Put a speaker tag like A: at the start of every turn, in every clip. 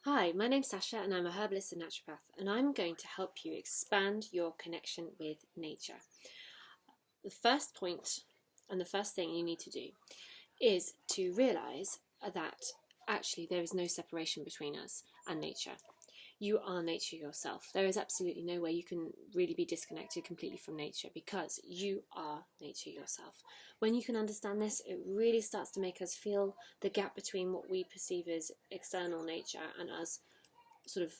A: Hi, my name's Sasha and I'm a herbalist and naturopath, and I'm going to help you expand your connection with nature. The first point and the first thing you need to do is to realize that actually there is no separation between us and nature. You are nature yourself. There is absolutely no way you can really be disconnected completely from nature because you are nature yourself. When you can understand this, it really starts to make us feel the gap between what we perceive as external nature and us sort of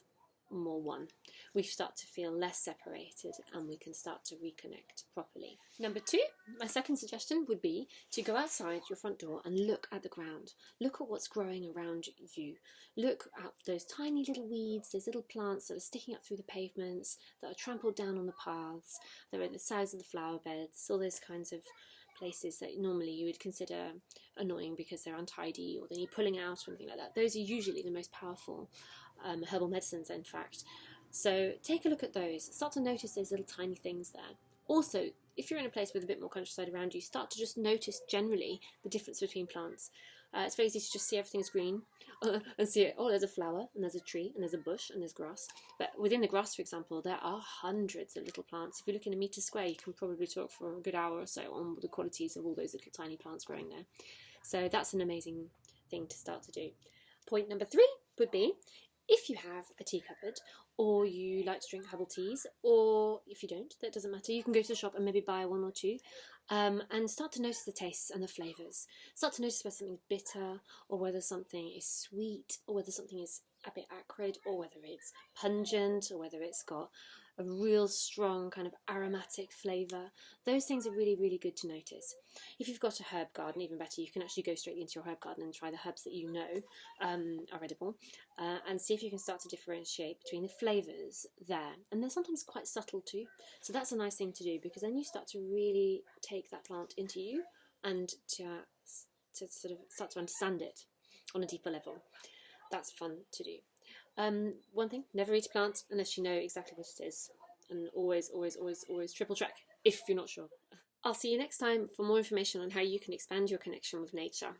A: more one. We start to feel less separated and we can start to reconnect properly. Number two, my second suggestion would be to go outside your front door and look at the ground. Look at what's growing around you. Look at those tiny little weeds, those little plants that are sticking up through the pavements, that are trampled down on the paths, that are at the sides of the flower beds, all those kinds of places that normally you would consider annoying because they're untidy or they need pulling out or anything like that. Those are usually the most powerful herbal medicines, in fact. So take a look at those. Start to notice those little tiny things there. Also, if you're in a place with a bit more countryside around you, start to just notice generally the difference between plants. It's very easy to just see everything's green and see it. Oh, there's a flower and there's a tree and there's a bush and there's grass. But within the grass, for example, there are hundreds of little plants. If you look in a metre square, you can probably talk for a good hour or so on the qualities of all those little tiny plants growing there. So that's an amazing thing to start to do. Point number three would be, if you have a tea cupboard, or you like to drink herbal teas, or if you don't, that doesn't matter, you can go to the shop and maybe buy one or two, and start to notice the tastes and the flavours. Start to notice whether something's bitter, or whether something is sweet, or whether something is a bit acrid, or whether it's pungent, or whether it's got a real strong kind of aromatic flavour. Those things are really, really good to notice. If you've got a herb garden, even better, you can actually go straight into your herb garden and try the herbs that you know are edible, and see if you can start to differentiate between the flavours there. And they're sometimes quite subtle too, so that's a nice thing to do, because then you start to really take that plant into you and to sort of start to understand it on a deeper level. That's fun to do. One thing, never eat a plant unless you know exactly what it is. And always, always, always, always triple check if you're not sure. I'll see you next time for more information on how you can expand your connection with nature.